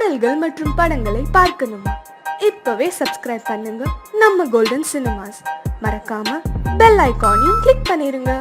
பாடல்கள் மற்றும் படங்களை பார்க்கணுமா? இப்பவே சப்ஸ்கிரைப் பண்ணுங்க நம்ம கோல்டன் சினிமாஸ். மறக்காம பெல் ஐகானையும் கிளிக் பண்ணிருங்க.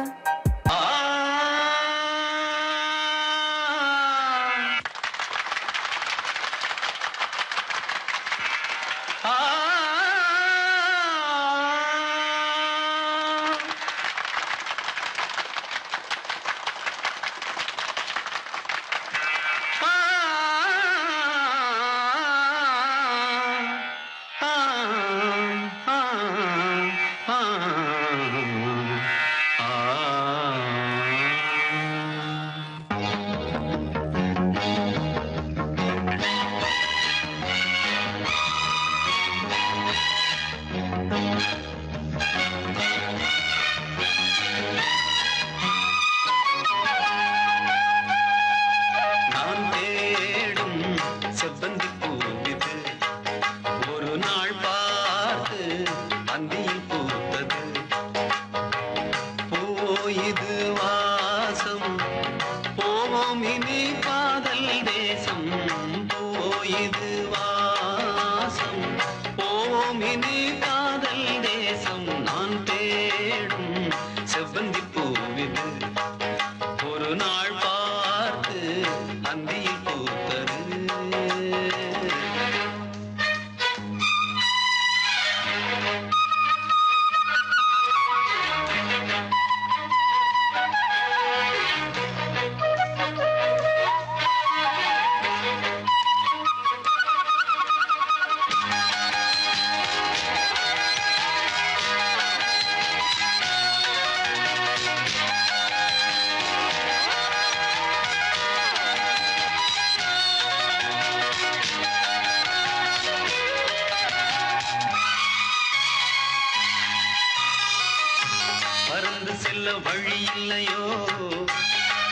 செல்ல வழி இல்லையோ,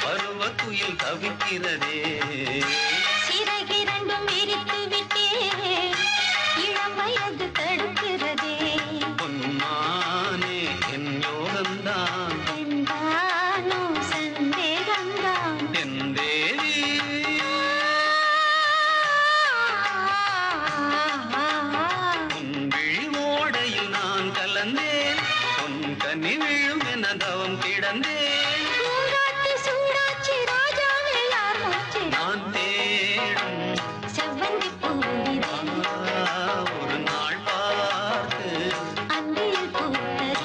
பருவக்குயில் தவிக்கிறதே. சிறகிரண்டும் விரித்து விட்டே, இளம் வயது தடுக்கிறதே. பொன்மானே என் யோகந்தான், என்றானோ சந்தேகந்தான். என் தேவி உன் விழி ஓடையில் நான் கலந்தேன், உன் கனி விழும் என தவம் கிடந்தேன். சூடாச்சி ராஜாவே யார் மூச்சு, நான் தேடும் செவ்வந்தி பூவிதே. ஒரு நாள் பார்த்து அந்தியில் பூத்தது.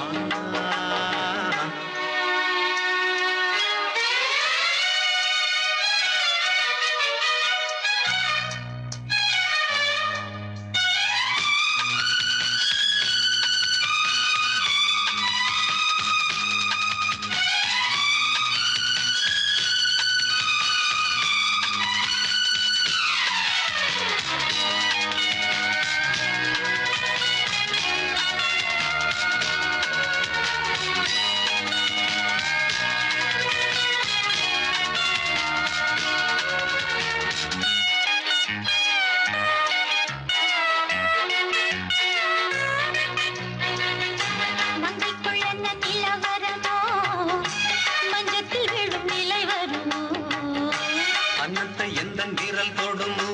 அன்னத்தை எந்த விரல் தொடுமோ,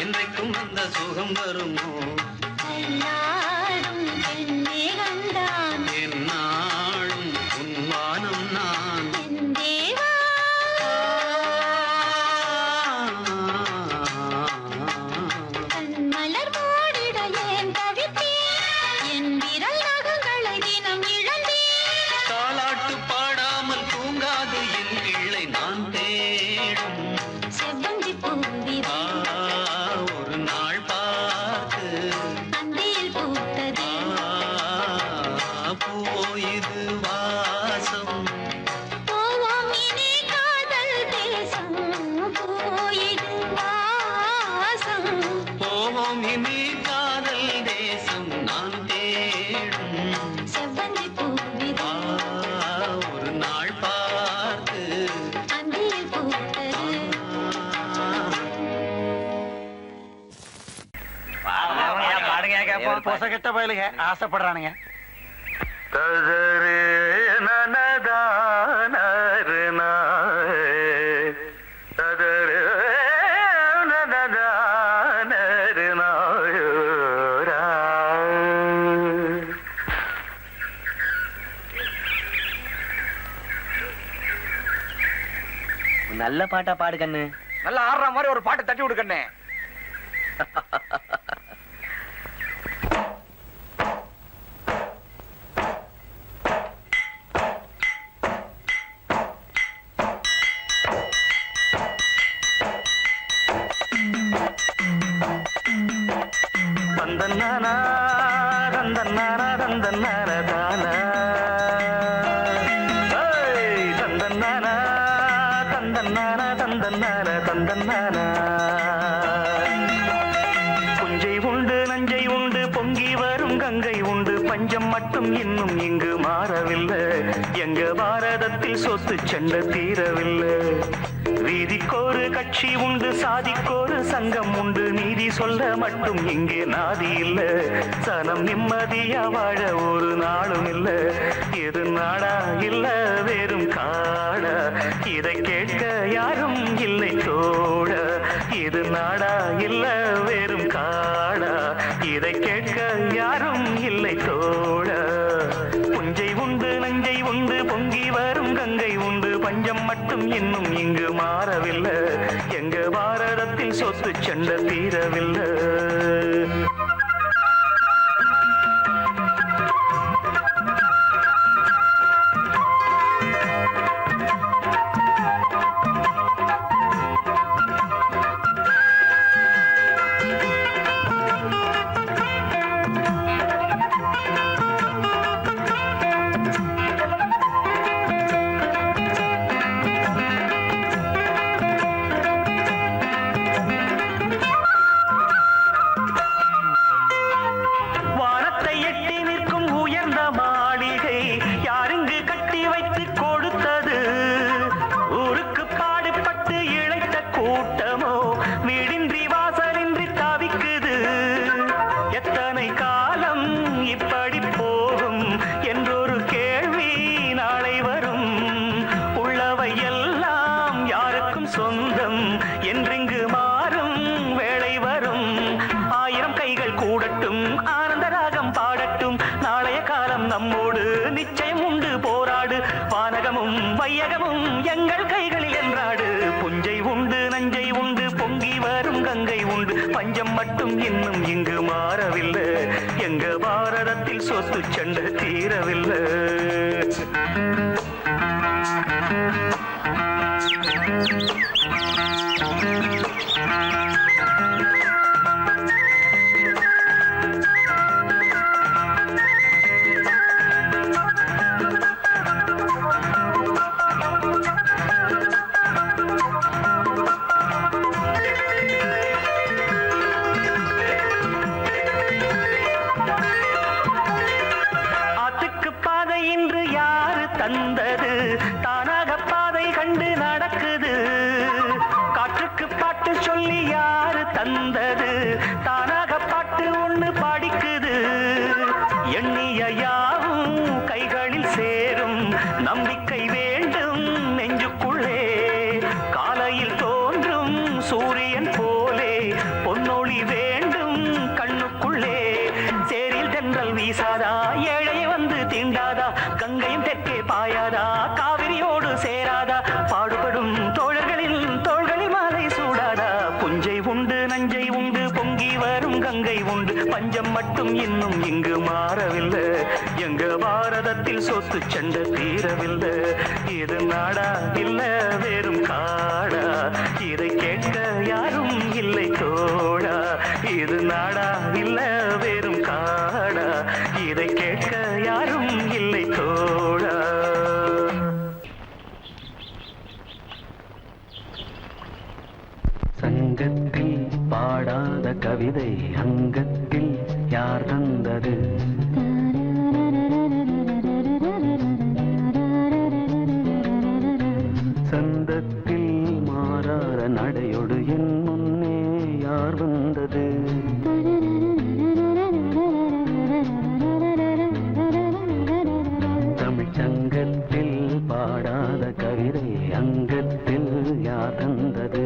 என்றைக்கும் அந்த சுகம் வருமோ. என்னாலும் உன்வானம் நான், தாலாட்டு பாடாமல் தூங்காது என் பிள்ளை. நான் தேடும் செவ்வந்தி பூவிதே. ஒரு நாள் பார்த்து அந்தியில் பூத்தது. பூவோ இது வாசம், போவோம் இனி காதல் தேசம். போயிடு வாசம். போவோம் இனி காதல் தேசம். நான் தேடும் செவ்வந்தி பூவிதே. ஒரு நாள் பார்த்து அந்தியில் பூத்தது. பொசகட்ட பயலுங்க ஆசைப்படுறானுங்க. ததரு நல்ல பாட்டா பாடு கண்ணு. நல்லா ஆடுற மாதிரி ஒரு பாட்டை தட்டி விடு கண்ணே. தந்தன்னானா தந்தன்னானா தந்தன்னானா தானா. ஏய், தந்தன்னானா தந்தன்னானா தந்தன்னானா தந்தன்னானா. புஞ்சை உண்டு நஞ்சை உண்டு பொங்கி வரும் கங்கை உண்டு, பஞ்சம் மட்டும் இன்னும் இங்கு மாறவில்லை. எங்க பாரதத்தில் சொத்து சண்டை தீரவில்லை. வீதிக்கோரு கட்சி உண்டு, சாதிக்கோரு சங்கம் உண்டு, நீதி சொல்ல மட்டும் இங்கே நாதி இல்ல. சனம் நிம்மதியா வாழ ஒரு நாளும் இல்ல. எது நாடா இல்ல வெறும் காடா, இதை கேட்க யாரும் இல்லை தோட. இது நாடா இல்ல வெறும் காடா, இதை கேட்க யாரும் இல்லை தோட. புஞ்சை உண்டு நஞ்சை உண்டு பொங்கி வரும் கங்கை உண்டு, பஞ்சம் மட்டும் இன்னும் இங்கு மாறவில்லை. எங்க பாரதத்தில் சொத்து சண்டை தீரவில்லை. வையகமும் எங்கள் கைகளில் என்றாடு. புஞ்சை உண்டு நஞ்சை உண்டு பொங்கி வரும் கங்கை உண்டு, பஞ்சம் மட்டும் இன்னும் இங்கு மாறவில்லை. எங்க பாரதத்தில் சொத்து சண்டை தீரவில்லை. தந்தது தானாக பாதை கண்டு நடக்குது. காற்றுக்கு பாட்டு சொல்லி யாரு தந்தது, தானாக பாட்டு ஒண்ணு படிக்குது. எண்ணிய யாவும் கைகளில் சேரும், நம்பிக்கை வேண்டும் நெஞ்சுக்குள்ளே. காலையில் தோன்றும் சூரியன் போலே பொன்னொளி வேண்டும் கண்ணுக்குள்ளே. சேரில் தென்றல் வீசாதா, ஏழையை வந்து தீண்டாதா, கங்கையும் தெற்கே பாயாதா, காவிரியோடு சேராதா, பாடுபடும் தோழர்களின் தோள்களில் மாலை சூடாதா. புஞ்சை உண்டு நஞ்சை உண்டு பொங்கி வரும் கங்கை உண்டு, பஞ்சம் மட்டும் இன்னும் இங்கு மாறவில்லை. எங்க பாரதத்தில் சொத்து சண்டை தீரவில்லை. இது நாடா இல்ல வெறும் காடா, இதை கேட்க யாரும் இல்லை தோடா. இது நாடா இல்ல வெறும் காடா, இதை கேட்க யாரும் இல்லை தோடா. சங்கத்தில் பாடாத கவிதை அங்கத்தில் யார் தந்தது? சந்தத்தில் மாறாத நடையோடு என் முன்னே யார் வந்தது? தமிழ்ச்சங்கத்தில் பாடாத கவிதை அங்கத்தில் யார் தந்தது?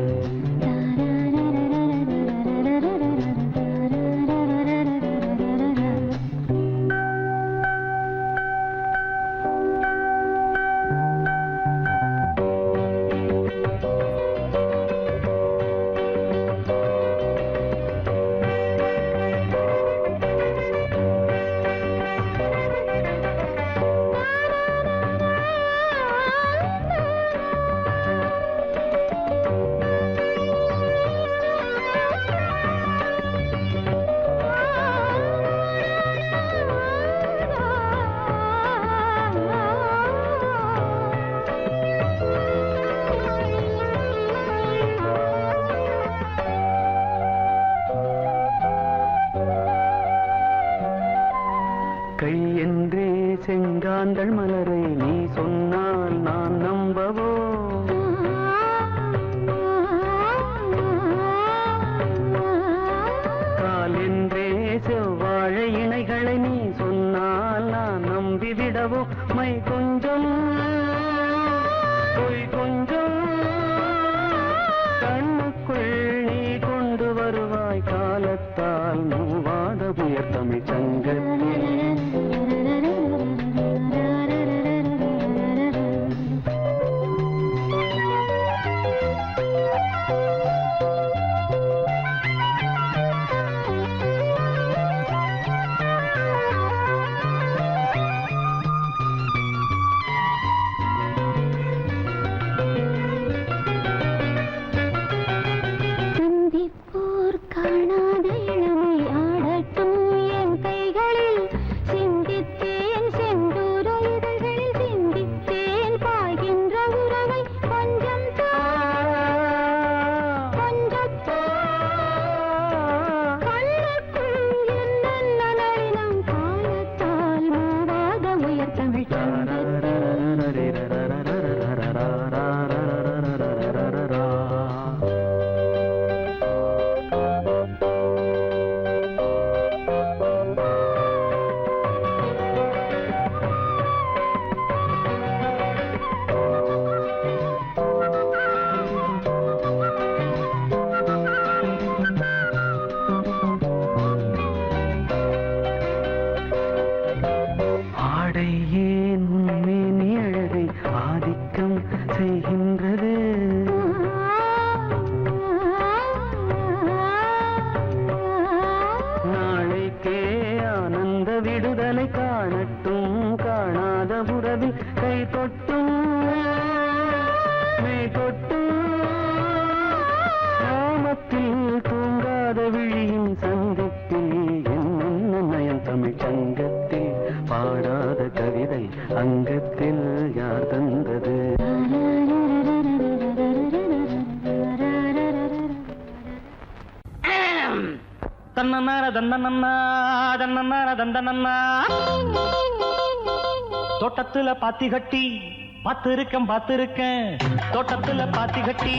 காதல் மலரை நீ சொன்னால் நான் நம்பவோ? காலென்றே செவ்வாழை இணைகளை நீ சொன்னால் நான் நம்பிவிடவோ? மை கொஞ்சம் பொய் கொஞ்சம் கண்ணுக்குள் நீ கொண்டு வருவாய் காலத்தால் மூவாத உயர் தமிழ் சங்கத்தில். சிந்திப்போர் காணாத இளமை ஆடட்டும் என் கைகளில். சிந்தித்தேன் செந்தூர இதழ்களில் சிந்தித்தேன் பாய்கின்ற உறவை. கொஞ்சம் கண்ணுக்குள் என்ன நளினம் காலத்தால் மூவாத உயர் தமிழ் ஆடை ஏன் உண்மை அழகை ஆதிக்கம் செய்கின்றது? நாளைக்கே ஆனந்த விடுதலை காணட்டும் காணாத உறவில் கை தொட்டும் மெய் தொட்டும் கிராமத்தில் தூங்காத விழியின் சந்திப்பில் என்ன நயம் தமிழ் சங்கத்தில் பாடாத கவிதை அங்கத்தில் யார் தந்தது? தன்னன்னார தந்தனன்னா தன்னன்னார தந்தனன்னா. தோட்டத்துல பாத்தி கட்டி பார்த்திருக்கேன் தோட்டத்துல பாத்தி கட்டி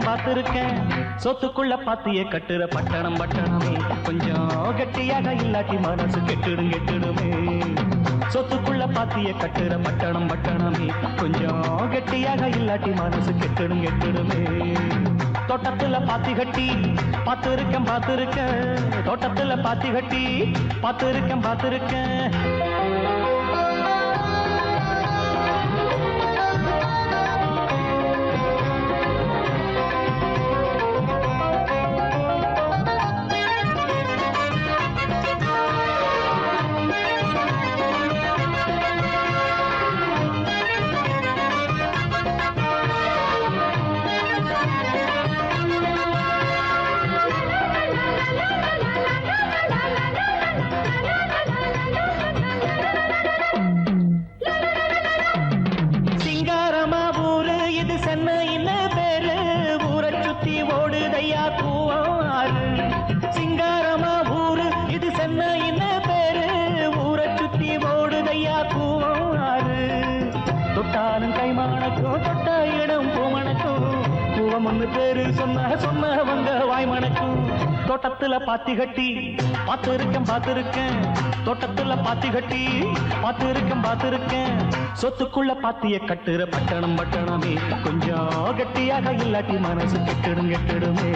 பார்த்திருக்கேன். சொத்துக்குள்ள பாத்திய கட்டுற பட்டணம் பட்டணமே கொஞ்சம் கட்டியாக இல்லாட்டி மனசு கெட்டுடுமே. சொத்துக்குள்ள பாத்திய கட்டுற பட்டணம் பட்டணமே கொஞ்சம் கட்டியாக இல்லாட்டி மனசு கெட்டுடுமே. தோட்டத்துல பாத்தி கட்டி பார்த்திருக்கேன் தோட்டத்துல பாத்தி கட்டி பார்த்திருக்கேன். தொட்டாலும் கைமானக்கும் தொட்ட இடம் பூமணக்கும் பூவம் ஒன்று பேரு சொன்னவங்க வாய்மணக்கும். தோட்டத்துல பாத்தி கட்டி பார்த்திருக்கேன் தோட்டத்துல பாத்தி கட்டி பார்த்திருக்கேன். சொத்துக்குள்ள பாத்திய கட்டுற பட்டணம் பட்டணமே கொஞ்சம் கட்டியாக இல்லாட்டி மனசு கெட்டுடுமே.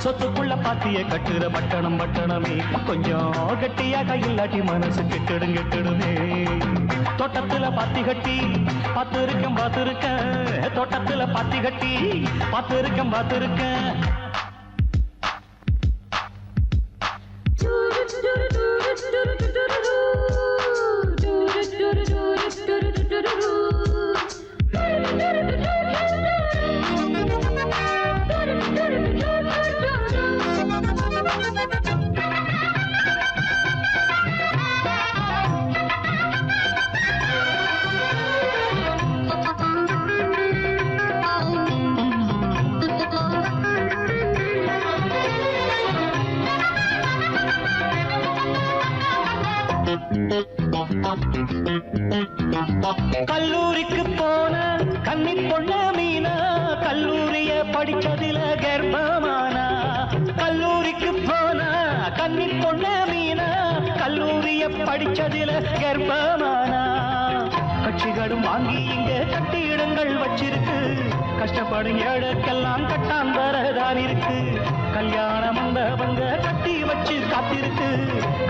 சொத்துக்குள்ள பாத்திய கட்டுற பட்டணம் பட்டணமே கொஞ்சம் கட்டியாக இல்லாட்டி மனசு கெட்டுடுமே. தோட்டத்துல பாத்தி கட்டி பார்த்திருக்கேன் தோட்டத்துல பாத்தி கட்டி பார்த்திருக்கேன். கல்லூரிக்கு போன கன்னி பொண்ணு மீனா கல்லூரிய படிச்சதில கர்ப்பமானா கல்லூரிக்கு போன கன்னி பொண்ணு மீனா கல்லூரிய படிச்சதில கர்ப்பமானா கட்சிகளும் வாங்கி இங்க கட்டிடங்கள் வச்சிருக்கு கஷ்டப்படும் ஏழுக்கெல்லாம் கட்டாந்தரதான் இருக்கு கல்யாண மண்டபங்க கட்டி வச்சு காத்திருக்கு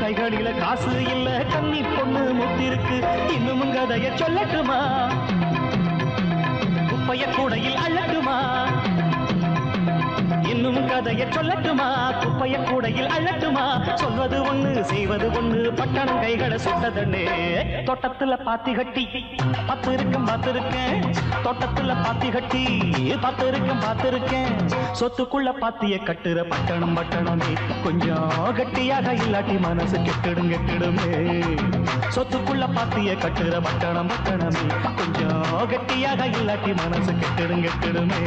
கைகளில காசு இல்ல கன்னி பொண்ணு முத்திருக்கு இன்னும் கதைய சொல்லட்டுமா குப்பைய கூடையில் அள்ளட்டுமா இன்னும் கதைய சொல்லட்டுமா குப்பைய கூடையில் அள்ளட்டுமா சொல்வது ஒண்ணு செய்வது ஒண்ணு பட்டணம் கைகளை சுட்டதண்ணே தோட்டத்துல பாத்தி கட்டி பார்த்திருக்கேன் தோட்டத்துல பாத்தி கட்டி பார்த்திருக்கேன் சொத்துக்குள்ள பாத்திய கட்டுற பட்டணமே கொஞ்சம் கட்டியாக இல்லாட்டி மனசு கெட்டிடுமே சொத்துக்குள்ள பாத்திய கட்டுற பட்டணமே கொஞ்சம் கட்டியாக இல்லாட்டி மனசு கெட்டிடுமே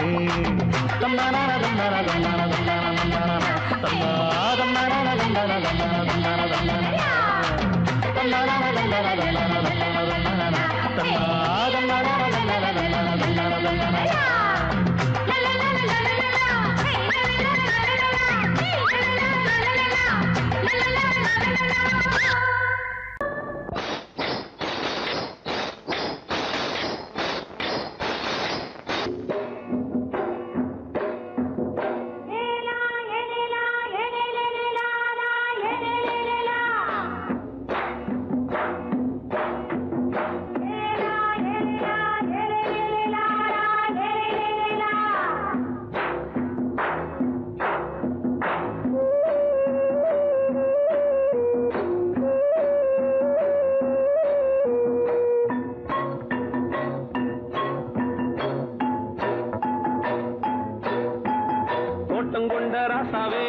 கொண்ட ராசாவே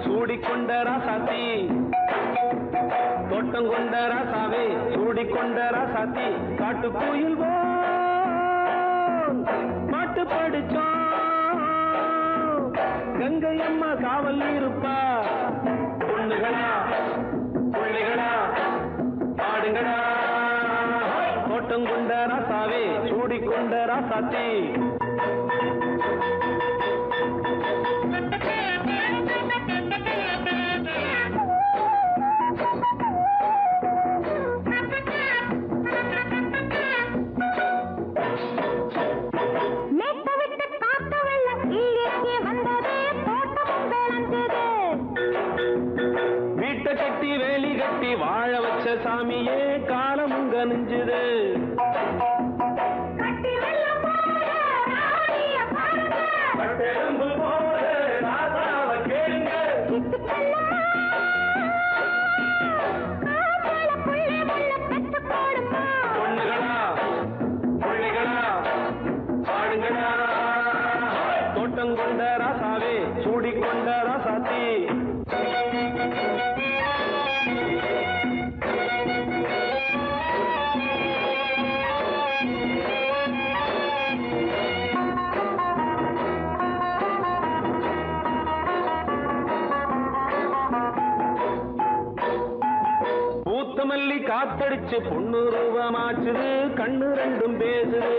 சூடிக்கொண்ட ராசாத்தி தோட்டம் கொண்ட ராசாவே சூடிக்கொண்ட ராசாத்தி காட்டு கோயில் பாட்டு படிச்சோம் கங்கை அம்மா காவல் இருப்பா பொண்ணுகளா பிள்ளைகளா பாடுங்களா தோட்டம் கொண்ட ராசாவே சூடிக்கொண்ட ராசாத்தி கட்டி வேலி கட்டி வாழ வச்ச சாமியே காலமும் கனிஞ்சுது பொண்ணுகளா பிள்ளைகளா பாடுங்களா தோட்டம் கொண்ட ராசாவே சூடிக்கொண்ட ராசாத்தி மல்லி காத்தடிச்சு பொண்ணு ரூபமாச்சுது கண்ணு ரெண்டும் பேசுது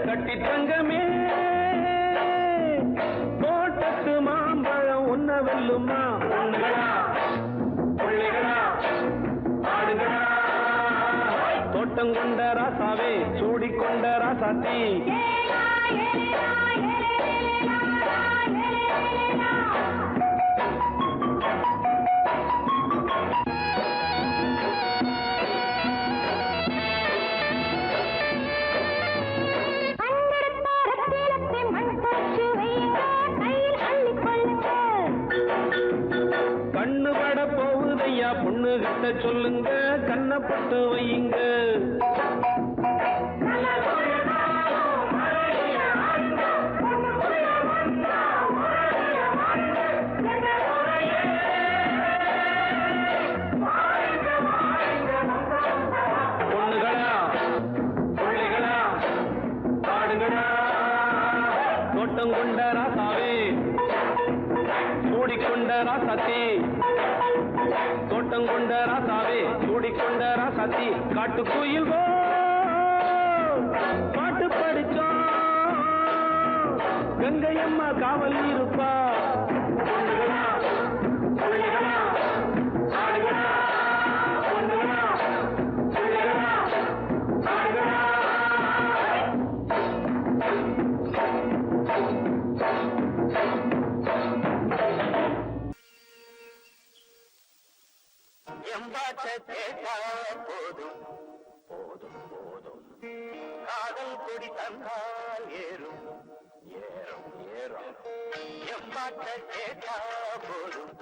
கட்டி தங்கமே தோட்டத்து மாம்பழம் ஒன்ன வெல்லுமா பொண்ணுகளா பிள்ளைகளா ஆடுகளா தோட்டம் கொண்ட ராசாவே சூடிக்கொண்ட ராசாத்தி கண்ணு பட போகுதையா பொண்ணு கிட்ட சொல்லுங்க கண்ணப்பட்டு வையுங்க பொண்ணுகளா சூடிக்கொண்ட ராசாத்தி தோட்டம் கொண்ட ராசாவே சூடிக்கொண்ட ராசாத்தி காட்டுக்குயில் பாட்டு படிச்சோம் கங்கையம்மா காவல் இருப்பா பொண்ணுகளா, புள்ளிகளா, ஆடுகளா, பொண்ணுகளா, புள்ளிகளா, ஆடுகளா. எம்பாட்ட கேட்டா போதும் போதும் போதும் காதல் கொடி தந்தால் ஏறும் ஏறும் ஏறும் எம்பாட்ட கேட்டா போதும்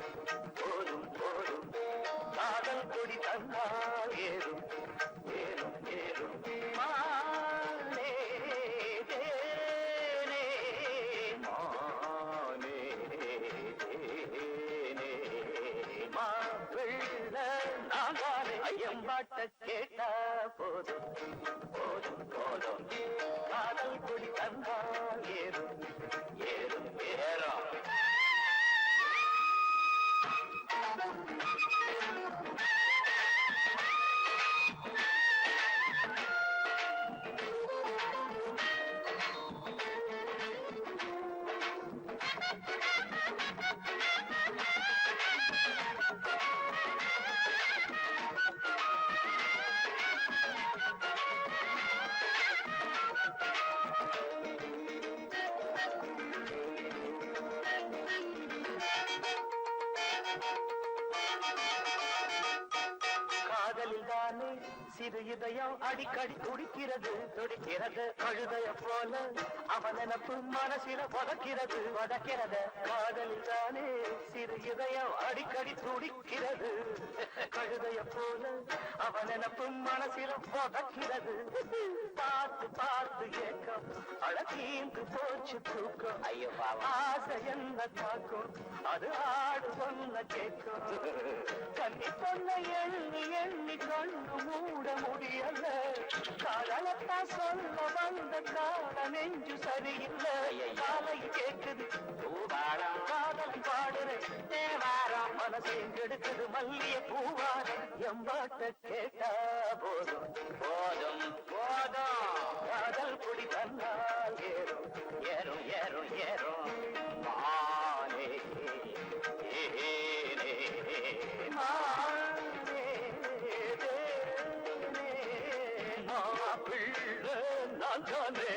போதும் போதும் காதல் கொடி தந்தால் ஏறும் ஏறும் ஏறும் மானே தேனே மானே தேனே மாப்பிள்ள நாங்கானே ஐயம்பாட்ட கேட்டா போதும் போதும் போதும் காதல் கொடி தந்தால் ஏறும் ஏறும் ஏறும் காதலில் தானே சிறு இதயம் அடிக்கடி துடிக்கிறது துடிக்கிறது கழுதைய போல அவன் நினப்பு மனசில பதக்கிறது பதக்கிறது காதலில் தானே சிறு இதயம் அடிக்கடி துடிக்கிறது கழுதைய போல அவன் நினப்பு மனசில பதக்கிறது பார்த்து பார்த்து ஏக்கம் அழகீந்து போச்சு தூக்கம் ஐயோ ஆசை என்ன தாக்கும் அது ஆடு சொன்ன கேட்கும் கண்ணி பொண்ண எண்ணி எண்ணி கண்ணு மூட முடியல காதலத்தான் சொல்ல வந்த கால நெஞ்சு சரியில்லை காலை கேட்குது காதல் பாடுறேன் தேவாரம் மனசையும் கெடுக்குது மல்லிய பூவாரம் எம்பாட்ட கேட்டா போதும் போதும் போதும் காதல் குடி தந்தால் ஏறும் ஏறும் ஏறும் ஏறும் மானே ஏனே மானே தேனே மாப்பிள்ளை நான் தானே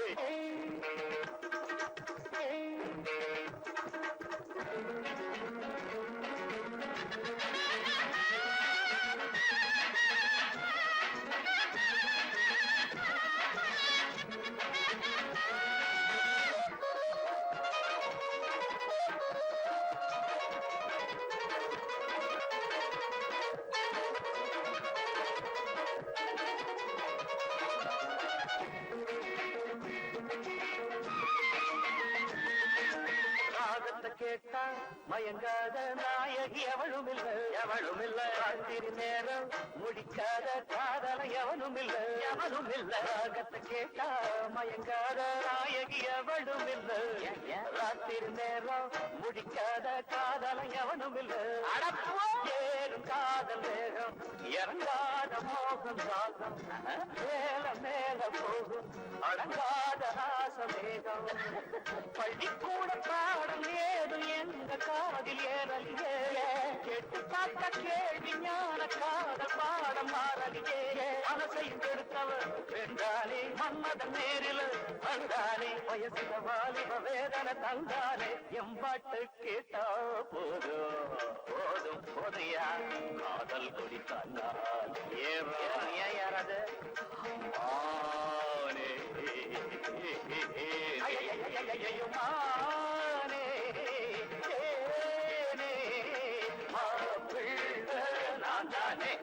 ராகத்தை கேட்டா மயங்காத நாயகி எவளும் இல்ல ராத்திரி நேரம் முடிக்காத காதல எவனும் இல்ல ராகத்தை கேட்டா மயங்காத நாயகி எவளும் இல்ல ராத்திரி நேரம் முடிக்காத காதல எவனும் இல்ல ஏறும் காதல் வேகம் இறங்காத மோகம் சாகம் மேல மேல போகும் அடங்காத ஆசமேகம் பள்ளிக்கூட பாடம் ஏதும் எங்க காதில் ஏறலியே கேட்டு பார்த்த கேள்வி ஞான காதல் பாடம் மாறலியே மனசையும் கெடுத்தவர் வென்றானே மன்மதன் நேரில் வந்தானே வயசுல வாலிப வேதனை தந்தானே எம்பாட்டு கேட்டா போதும் போதும் போதையா காதல் கொடி தந்தால் ஏறது மானே மானே தேனே மாப்பிள்ளை நான் தானே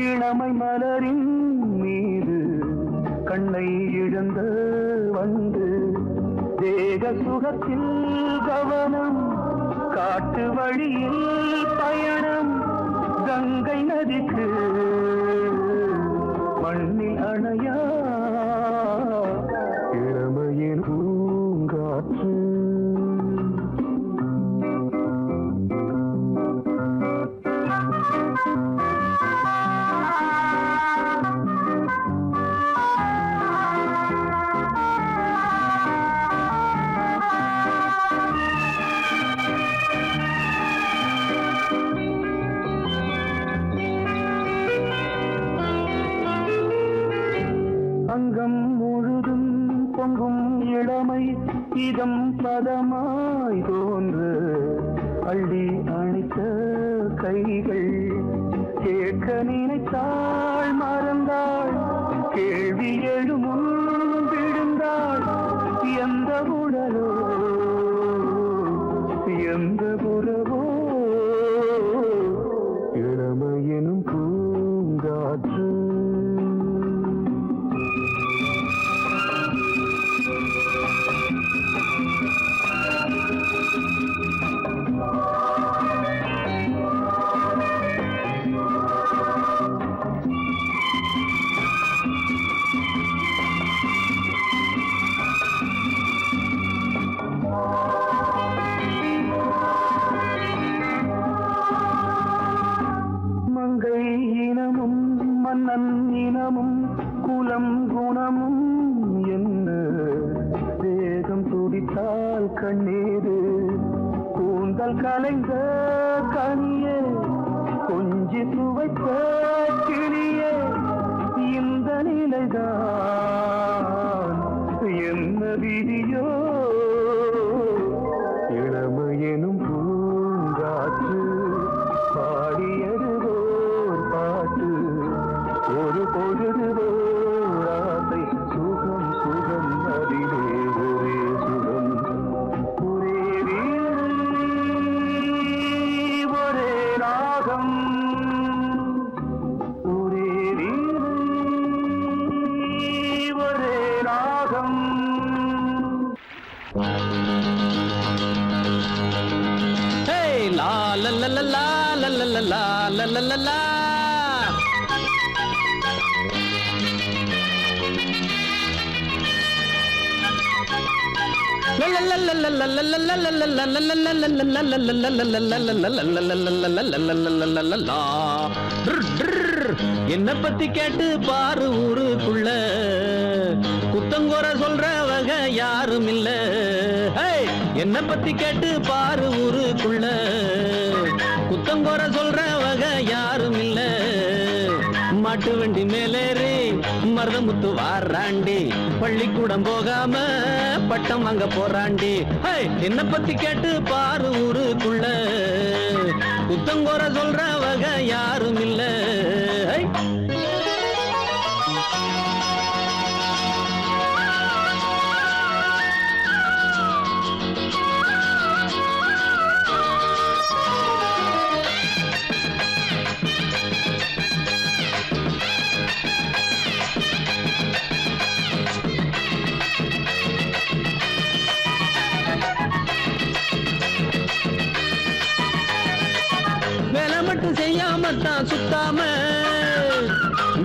இளமை மலரின் மீது கண்ணை இழந்த வந்து தேக சுகத்தில் கவனம் காட்டு வழியில் பயணம் கங்கை நதிக்கு மண்ணில் அணையா இளமையின் பூங்காற்று அங்கம் முழுதும் பொங்கும் இளமை இதம் பதமாய் தோன்று அள்ளி அணைத்த கைகள் கேட்க நினைத்தாள் மறந்தாள் கேள்வி எழுமுன் விழுந்தாள் எந்த உடலோ எந்த உறவோ இளமையெனும் பூங்காற்று மங்கை இனமும் மன்னன் இனமும் குலம் குணமும் என்ன வேகம் துடித்தால் கண்ணீரு கூந்தல் கலைந்த கனியே கொஞ்சி துவைத்த கிளியே இந்த நிலைதான் என்ன விதியோ இளமையெனும் பூங்காற்று பாடியதுவோர் பாட்டு ஒரு பொழுதுவோர் ஆசை சுகம் சுகம் அதிலே ஒரே சுகம் ஒரே வீடு ஒரே ராகம் ஒரே வீடு ஒரே ராகம் லா லா லா லா லா லா லா லா லா லா லா லா. என்ன பத்தி கேட்டு பாரு ஊருக்குள்ள குத்தங்கோர சொல்ற வகை யாரும் இல்ல. என்ன பத்தி கேட்டு பாரு ஊருக்குள்ள குத்தங்கோர சொல்ற வகை யாரும் இல்ல. மாட்டு வண்டி மேலேறி மருதமுத்து வாராண்டி பள்ளிக்கூடம் போகாம பட்டம் வாங்க போறாண்டி. என்ன பத்தி கேட்டு பாரு ஊருக்குள்ள குத்தங்கோர சொல்ற வகை யாரும் இல்ல. வேலை மட்டும் செய்யாமத்தான் சுத்தாம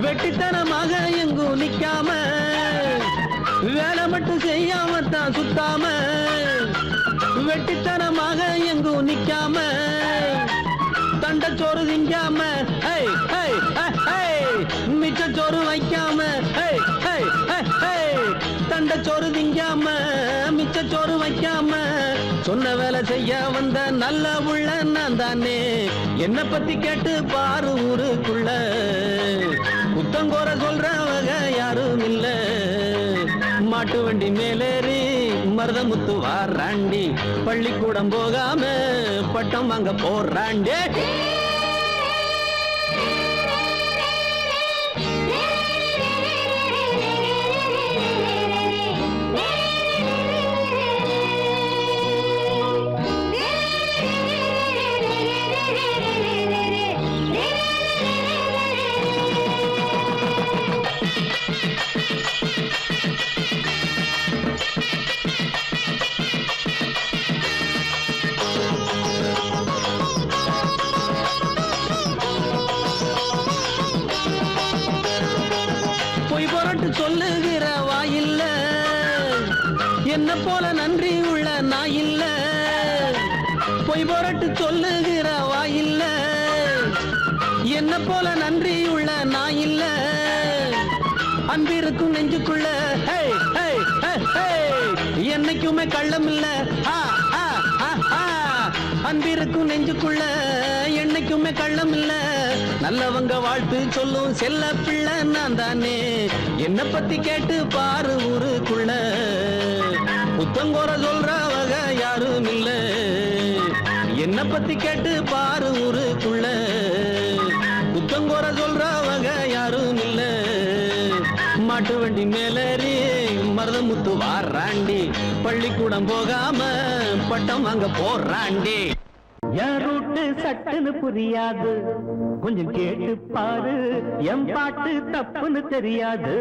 வெட்டித்தனமாக எங்கும் நிக்காம. வேலை மட்டும் செய்யாமத்தான் சுத்தாம வெட்டித்தனமாக எங்கும் நிக்காம. தண்டச்சோறு திங்காம மிச்சச்சோறு வைக்காம. தண்டச்சோறு திங்காம மிச்சச்சோறு வைக்காம சொன்ன வேலை செய்ய வந்த நல்ல உள்ள நான் தானே. என்ன பத்தி கேட்டு பாரு ஊருக்குள்ள குத்தங்கோர சொல்ற வகை யாரும் இல்ல. மாட்டு வண்டி மேலேறி மருதமுத்து வாராண்டி பள்ளிக்கூடம் போகாம பட்டம் வாங்க போறாண்டே. போரட்டு சொல்லுகிற வாயில்ல என்ன போல நன்றி உள்ள நாயில்ல பொய் போரட்டு சொல்லுகிற வாயில்ல என்ன போல நன்றி உள்ள நாயில்ல அன்பிருக்கும் நெஞ்சுக்குள்ள ஹே ஹே ஹே ஹே என்னைக்குமே கள்ளம் இல்ல அன்பிருக்கும் நெஞ்சுக்குள்ள என்னைக்குமே கள்ளம் இல்ல நல்லவங்க வாழ்த்து சொல்லும் செல்ல பிள்ளை நான் தானே என்ன பத்தி கேட்டு பாரு ஊருக்குள்ள புத்தங்கோர சொல்றவங்க யாரும் இல்ல என்ன பத்தி கேட்டு பாரு ஊருக்குள்ள புத்தங்கோர சொல்றவங்க யாரும் இல்ல மாட்டு வண்டி மேலேறி மருதமுத்து வாராண்டி பள்ளிக்கூடம் போகாம பட்டம் வாங்க போறாண்டி என் ரூட்டு சட்டுன்னு புரியாது கொஞ்சம் கேட்டு பாரு என் பாட்டு தப்புன்னு தெரியாது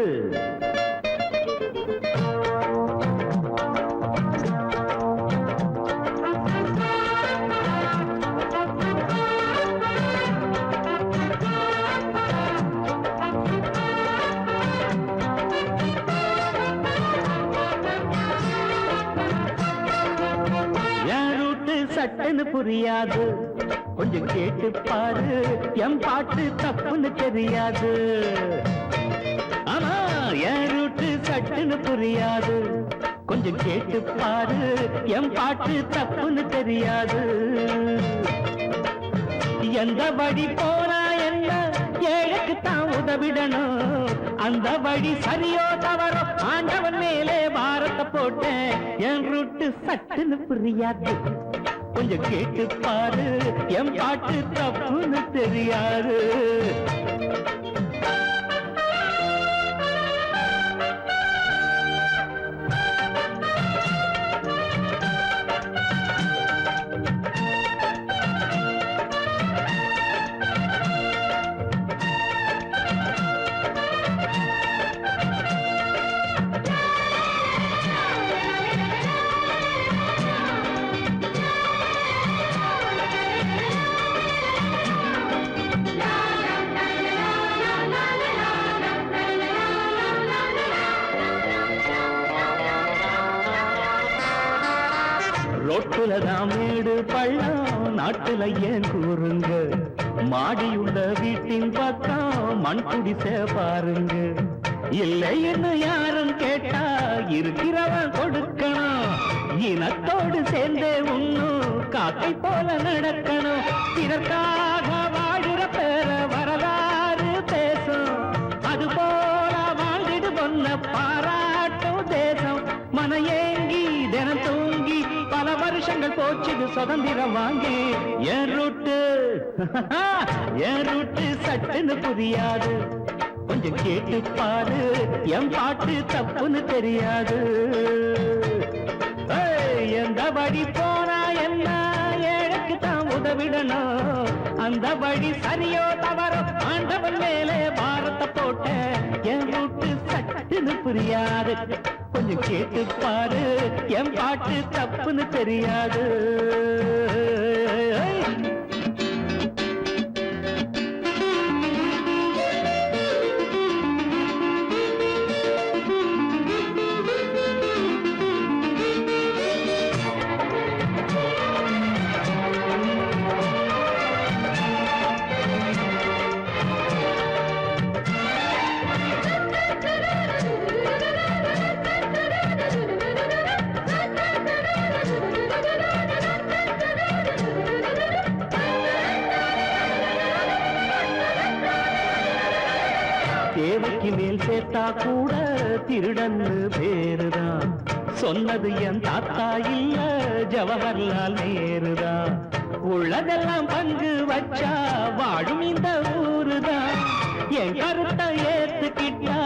சட்டுன்னு புரியாது கொஞ்சம் கேட்டு பாரு என் பாட்டு தப்புன்னு தெரியாது ஆனா என் ரூட்டு சட்டுன்னு புரியாது கொஞ்சம் கேட்டு பாரு என் பாட்டு தப்புன்னு தெரியாது எந்த வழி போனா என்ன ஏழைக்கு தான் உதவிடணும் அந்த வழி சரியோ தவறோ ஆண்டவன் மேலே பாரத்தை போட்டேன் என் ரூட்டு சட்டுன்னு புரியாது கொஞ்சம் கேட்டு பாரு என் பாட்டு தப்புன்னு தெரியாது ரோட்டுலதான் மேடு பள்ளம் நாட்டுல ஏன் கூறுங்க மாடியுள்ள வீட்டின் பக்கம் மண் குடிசை பாருங்க இல்லைன்னு யாரும் கேட்டா இருக்கிறவன் கொடுக்கணும் இனத்தோடு சேர்ந்தே உண்ணும் காக்கை போல நடக்கணும் இதற்காக வாழுற பேர வரலாறு பேசும் அது போல வாழ்ந்துடு பொன்ன பாராட்டும் தேசம் மன ஏங்கி தினம் தூங்கி பல வருஷங்கள் போச்சுது சுதந்திரம் வாங்கி என் ரூட்டு சட்டுன்னு புரியாது கொஞ்சம் கேட்டு பாரு என் பாட்டு தப்புன்னு தெரியாது எந்த வழி போனா என்ன ஏழைக்கு தான் உதவிடணும் அந்த வழி சரியோ தவறோ ஆண்டவன் மேலே பாரத்தை போட்ட என் ரூட்டு சட்டுன்னு புரியாது கொஞ்சம் கேட்டு பாரு என் பாட்டு தப்புன்னு தெரியாது தேவைக்கு மேல் சேர்த்தா கூட திருடன்னு பேருதான் சொன்னது என் தாத்தா இல்ல ஜவஹர்லால் நேருதான் உள்ளதெல்லாம் பங்கு வச்சா வாழும் இந்த ஊருதான் என் கருத்தை ஏத்துக்கிட்டா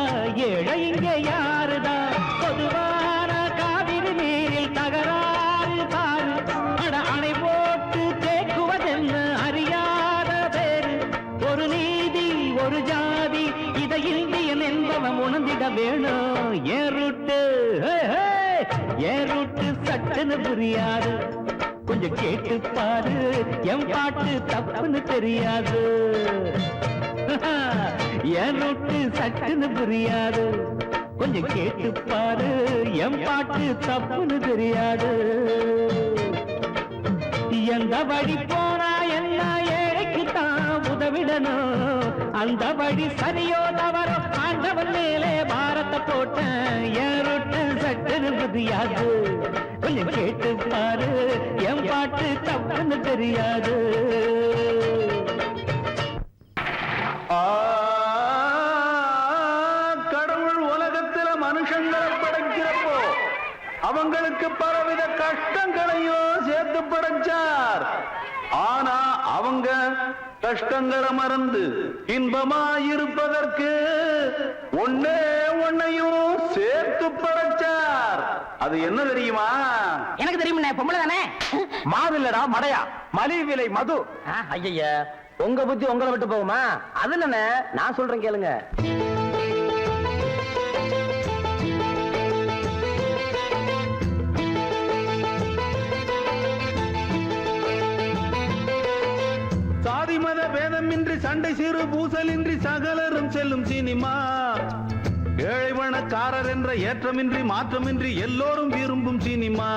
ஏழை இங்க யாருதான் பொதுவான காவிரி நீரில் தகராறு பாரு அட அணை போட்டு தேக்குவதென்ன அறியாத பேரு ஒரு நீதி ஒரு ஜாதி இதை இந்தியன் என்பவன் உணர்ந்திட வேணும் என் ரூட்டு சட்டுன்னு புரியாது கொஞ்சம் கேட்டு பாரு என் பாட்டு தப்புன்னு தெரியாது என் ரூட்டு சட்டுன்னு புரியாது. கொஞ்சம் கேட்டு பாரு, என் பாட்டு தப்புன்னு தெரியாது. எந்த வழி போனா என்ன, ஏழைக்குத்தான் உதவிடணும். அந்த வழி சரியோ தவறோ ஆண்டவன் மேலே பாரத்தை போட்டேன். என் ரூட்டு சட்டுன்னு புரியாது. கொஞ்சம் கேட்டு பாரு, என் பாட்டு தப்புன்னு தெரியாது. கடவுள் உலகத்துல மனுஷங்களை படைக்கிறப்போ அவங்களுக்கு பலவித கஷ்டங்களையும் சேர்த்து படைச்சார். ஆனா அவங்க கஷ்டங்களை மறந்து இன்பமாயிருப்பதற்கு ஒன்னையும் சேர்த்து படைச்சார். அது என்ன தெரியுமா? எனக்கு தெரியும், பொம்பளை தானே. மாவில்லடா மடையா, மலிவு விலை மது. ஐயா, உங்க புத்தி உங்களை விட்டு போகுமா? அது என்ன, நான் சொல்றேன் கேளுங்க. சாதி மத பேதமின்றி சண்டை சிறு பூசலின்றி சகலரும் செல்லும் சினிமா. ஏழை பணக்காரர் என்ற ஏற்றமின்றி மாற்றமின்றி எல்லோரும் விரும்பும் சினிமா.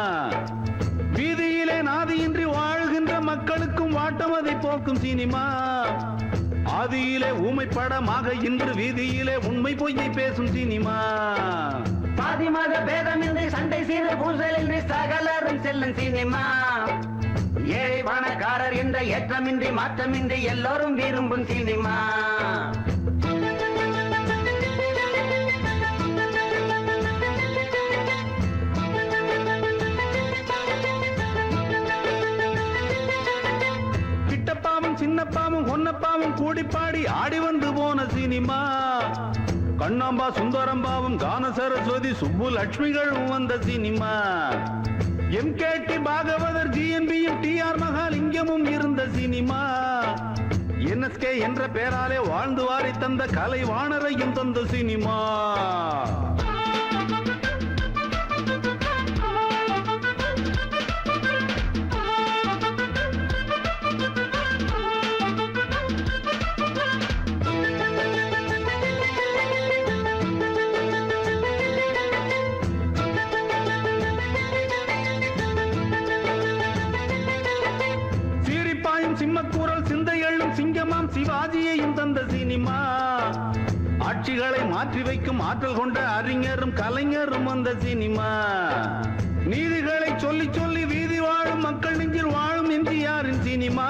வீதியிலே நாதியின்றி வாழ்கின்ற மக்களுக்கும் வாட்டமதை போக்கும் சினிமா. ஆதியிலே ஊமை படமாக இன்று வீதியிலே உண்மை பொய்யை பேசும் சினிமா. சாதி மத பேதமின்றி சண்டை சீர பூசலின்றி சகலரும் செல்லும் சினிமா. ஏழை பணக்காரர் என்ற ஏற்றமின்றி மாற்றமின்றி எல்லோரும் விரும்பும் சினிமா. கிட்டப்பாவும் சின்னப்பாவும் ஒன்னப்பாவும் கூடிப்பாடி ஆடி வந்து போன சினிமா. கண்ணாம்பா சுந்தரம்பாவும் கான சரஸ்வதி சுப்பு லட்சுமிகளும் வந்த சினிமா. எம்கேடி பாகவதர் ஜிஎன்பியும் டிஆர் மகாலிங்கமும் இருந்த சினிமா. என்எஸ்கே என்ற பெயராலே வாழ்ந்து வாரி தந்த கலை வாணரையும் தந்த சினிமா. சிம்மக்கூரல் சிந்தை எழும் சிங்கமாம் சிவாஜியையும் தந்த சினிமா. ஆட்சிகளை மாற்றி வைக்கும் ஆற்றல் கொண்ட அறிஞரும் கலைஞரும் வந்த சினிமா. நீதிகளை சொல்லி சொல்லி வீதி வாழும் மக்கள் நெஞ்சில் வாழும் எம்ஜிஆரின் சினிமா.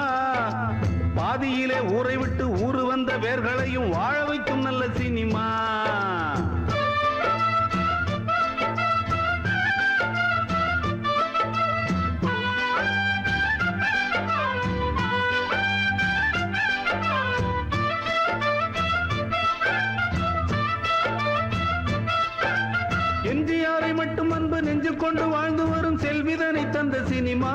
பாதியிலே ஊரை விட்டு ஊரு வந்த வேர்களையும் வாழ வைக்கும் நல்ல சினிமா. எம்ஜிஆரை மட்டும் அன்பு நெஞ்சில் கொண்டு வாழ்ந்து வரும் செல்விதனை தந்த சினிமா.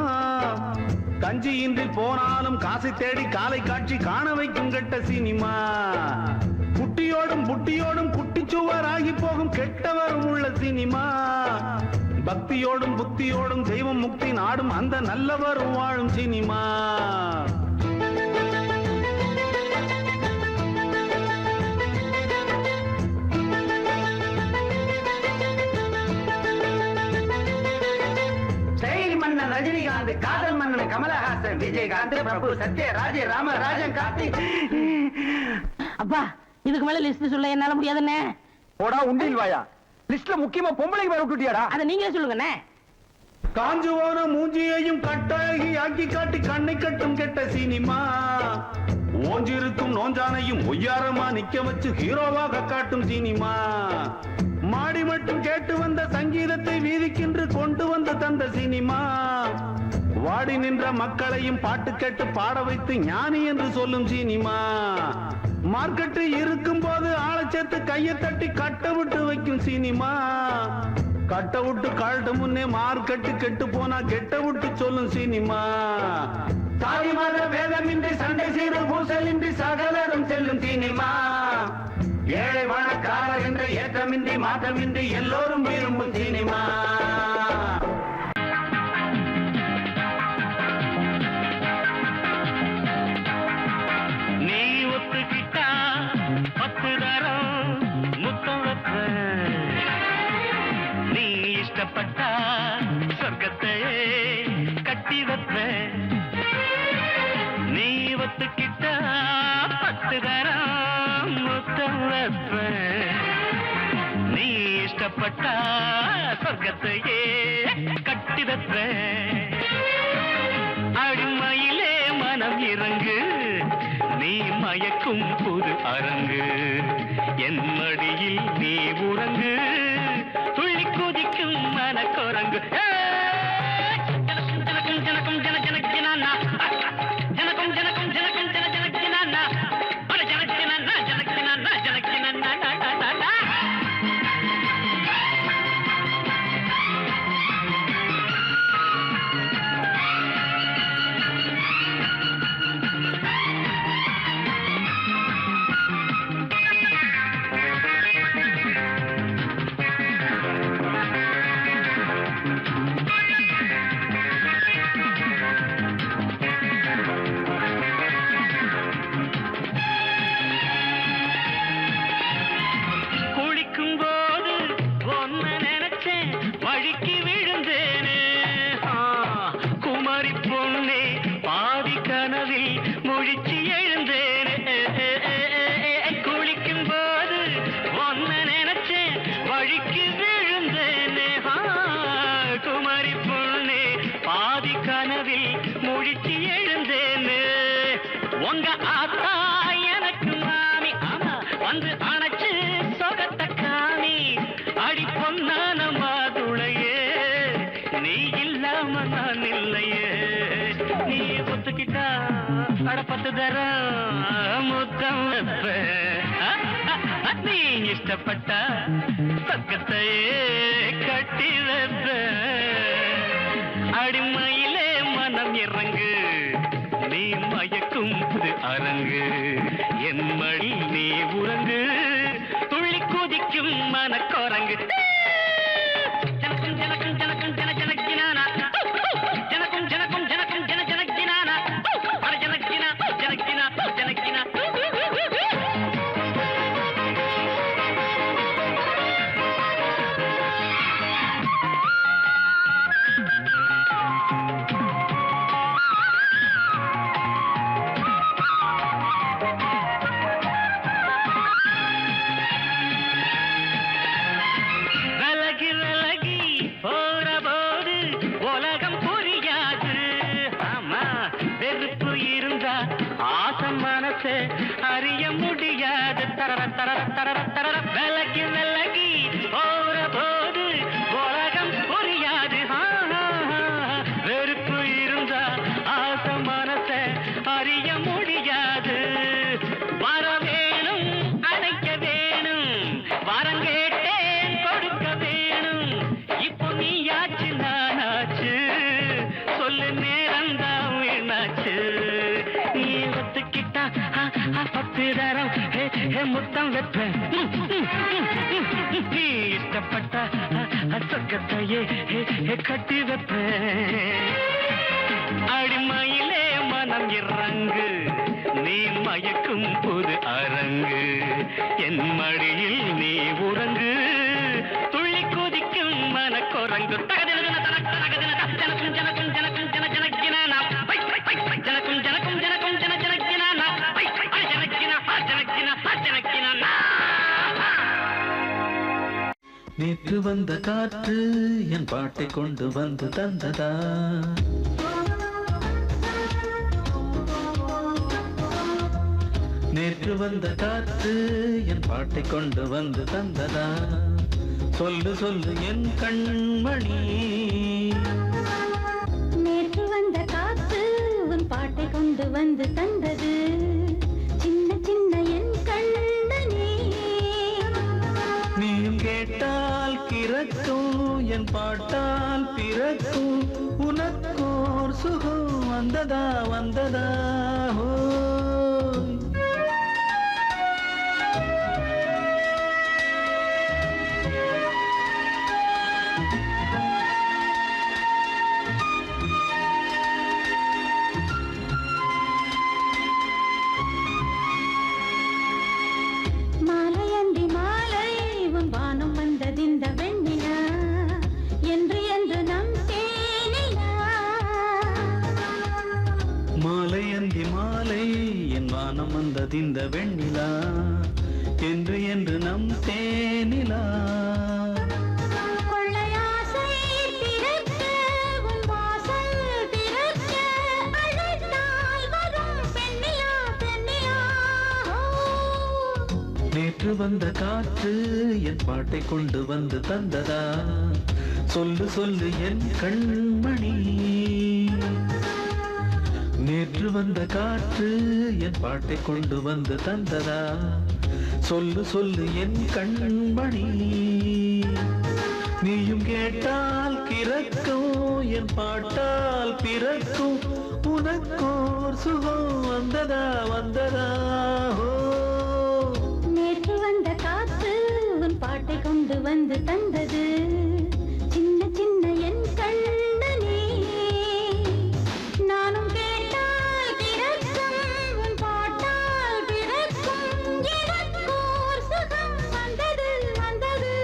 கஞ்சியின்றி போனாலும் காசை தேடி காலை காட்சி காண வைக்கும் கெட்ட சினிமா. குட்டியோடும் புட்டியோடும் குட்டிச்சுவராகி போகும் கெட்டவரும் உள்ள சினிமா. பக்தியோடும் புத்தியோடும் தெய்வம் முக்தி நாடும் அந்த நல்லவரும் வாழும் சினிமா. ரஜினிகாந்த், காதல் மன்னன் கமலஹாசன், விஜயகாந்த், பிரபு, சத்யராஜ், ராமராஜன், கார்த்திக். அப்பா, இதுக்கு மேல லிஸ்ட் சொல்ல என்னால முடியாதுண்ணே. போடா உண்டில் வாயா, லிஸ்ட்ல முக்கியமா பொம்பளைக்கு வேற விட்டுட்டியாடா. அதை நீங்களே சொல்லுங்கண்ணே. காஞ்சு போன மூஞ்சியையும் கட்டழகி ஆக்கி காட்டி கண்ணை கட்டும் கெட்ட சினிமா. ஓஞ்சிருக்கும் நோஞ்சானையும் ஒய்யாரமா நிக்க வச்சு ஹீரோவாக காட்டும் சினிமா. மாடி மட்டும் கேட்டு வந்த சங்கீதத்தை வீதிக்கென்று கொண்டு வந்து தந்த சினிமா. வாடி நின்ற மக்களையும் பாட்டு கேட்டு பாட வைத்து ஞானி என்று சொல்லும் சினிமா. மார்க்கெட்டு இருக்கும் போது ஆளை சேர்த்து கையை தட்டி கட்ட விட்டு வைக்கும் சினிமா. கட்ட விட்டு கழட்டு முன்னே மார்க்கெட்டு கெட்டு போனா கெட்ட விட்டு சொல்லும் சினிமா. சாதி மத வேதமின்றி சண்டை செய்து பூசலின்றி சகலரும் செல்லும் சினிமா. ஏழை பணக்காரர் என்ற ஏற்றமின்றி மாற்றமின்றி எல்லோரும் விரும்பும் சினிமா. நீ ஒத்துக்கிட்டா 10 இஷ்டப்பட்டா சொர்க்கத்தையே கட்டி வைப்பேன் நீ ஒத்துக்கிட்டா 10 தரம் முத்தம் வைப்பேன் நீ இஷ்டப்பட்டா சொர்க்கத்தையே கட்டி வைப்பேன் அடிமையிலே மனம் இறங்கு நீ மயக்கும் புது அரங்கு என் மடியில் நீ உறங்கு துள்ளி குதிக்கும் மனக்குரங்கு ஜனக்கும் ஜனக்கும் ஜன ஜனக் ஜனானா ஜனக்கும் ஜனக்கும் ஜனக்கும் ஜன ஜனக் ஜனானா அட ஜனக் ஜனானா ஜனக் ஜனானா ஜனக் ஜனானா உங்க ஆத்தா எனக்கு மாமி ஆமா வந்து அணைச்சு சொகத்த காமி அடி பொன்னான மாதுளையே நீ இல்லாம நான் இல்லையே நீ ஒத்துக்கிட்டா அட 10 தரம் முத்தம் வைப்பேன் நீ இஷ்டப்பட்டா சொர்க்கத்தையே கட்டி வைப்பேன் அடிமையிலே மனம் இறங்கு நீ மயக்கும் புது அரங்கு என் மடி நீ உறங்கு துள்ளி குதிக்கும் மனக்குரங்கு ஜனக்கும் ஜனக்கும் ஜனக்கும் ஜன ஜனக்கினானா ஜனக்கும் ஜனக்கும் ஜனக்கும் ஜன ஜனக்கினானா அட ஜனக்கினா ஜனக்கினா ஜனக்கினா அறிய முடியாது தரர தரர தரர தரர விலகி விலகி போற போது உலகம் புரியாது வெறுப்பு இருந்தா ஆசை மனசை அறிய முடியாது வர வேணும் அணைக்க வேணும் வரம் கேட்டேன் கொடுக்க வேணும் இப்போ நீயாச்சு நானாச்சு சொல்லு நேரம்தான் வீணாச்சு நீ ஒத்துக்கிட்டா 10 தரம் முத்தம் வைப்பேன் நீ இஷ்டப்பட்ட சொர்க்கத்தையே கட்டி வைப்பேன் அடிமையிலே மனம் இறங்கு நீ மயக்கும் புது அரங்கு என் மடியில் நீ உறங்கு துள்ளி குதிக்கும் மனக்குரங்கு ஜனக்கும் ஜனக்கும் ஜனக்கும் ஜன ஜனக்கினானா ஜனக்கும் ஜனக்கும் ஜனக்கும் ஜன ஜனக்கினானா நேற்று வந்த காற்று என் பாட்டை கொண்டு வந்து தந்ததா நேற்று வந்த காற்று என் பாட்டை கொண்டு வந்து தந்ததா சொல்லு சொல்லு என் கண்மணி நேற்று வந்த காத்து உன் பாட்டை கொண்டு வந்து தந்தது சின்ன சின்ன என் கண்ணனே நீயும் கேட்டால் கிறக்கும் என் பாட்டால் பிறக்கும் உனக்கோர் சுகம் வந்ததா வந்ததா மாலை அந்தி மாலை உன் வானம் வந்ததிந்த வெண்ணிலா என் உள்ளதிந்த வெண்ணிலா என்று என்று நம் தேனிலா. கொள்ளையாசை திறக்க உன் வாசல் திறக்க அழைத்தால் வரும் பெண்ணிலா பெண்ணிலா. நேற்று வந்த காற்று என் பாட்டை கொண்டு வந்து தந்ததா, சொல்லு சொல்லு என் கண்மணி. நேற்று வந்த காற்று என் பாட்டை கொண்டு வந்து தந்ததா, சொல்லு சொல்லு என் கண்மணி. நீயும் கேட்டால் கிறக்கும் என் பாட்டால் பிறக்கும், உனக்கோர் சுகம் வந்ததா வந்ததா. நேற்று வந்த காத்து உன் பாட்டை கொண்டு வந்து தந்தது, சின்ன சின்ன என் கண்ணனே. நானும் கேட்டால் பிறக்கும் உன் பாட்டால் பிறக்கும், எனக்கோர் சுகம் வந்தது வந்தது.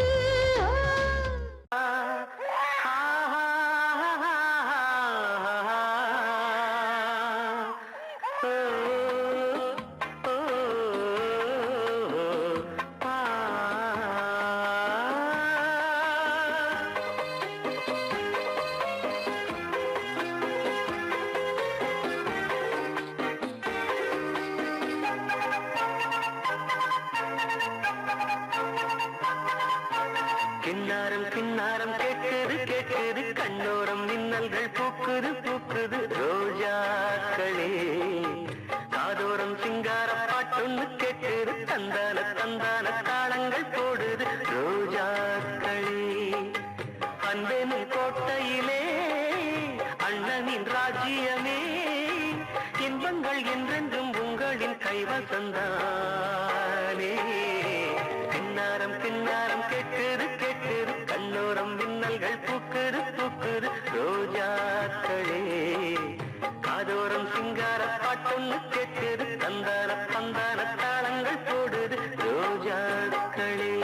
கிண்ணாரம் கிண்ணாரம் கேட்குது கேட்குது, கண்ணோரம் மின்னல்கள் பூக்குது பூக்குது. ரோஜாக்களே காதோரம் சிங்கார பாட்டொன்னு கேட்குது, தந்தான தந்தான தாளங்கள் போடுது. ரோஜாக்களே அன்பனின் கோட்டையிலே அண்ணனின் ராஜ்யமே, இன்பங்கள் என்றென்றும் உங்களின் கைவசந்தானே. கிண்ணாரம் கிண்ணாரம் கேட்குது கேட்குது, கண்ணோரம் மின்னல்கள் பூக்குது பூக்குது. ரோஜாக்களே காதோரம் சிங்கார பாட்டொன்னு கேட்குது, தந்தான தந்தான தாளங்கள் போடுது. ரோஜாக்களே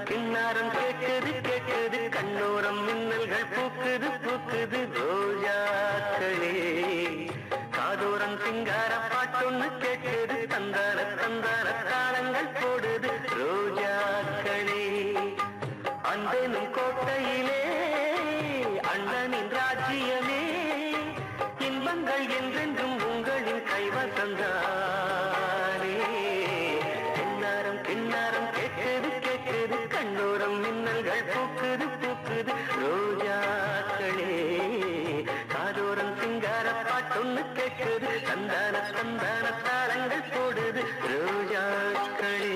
கிண்ணாரம் கேட்குது மன்னனின் ராஜ்யமே இன்பங்கள் என்றென்றும் உங்களின் கைவசந்தானே. கிண்ணாரம் கிண்ணாரம் கேட்குது கேட்குது கண்ணோரம் மின்னல்கள் பூக்குது பூக்குது ரோஜாக்களே. காதோரம் சிங்கார பாட்டொன்னு கேட்குது தந்தான தந்தான தாளங்கள் போடுது ரோஜாக்களே.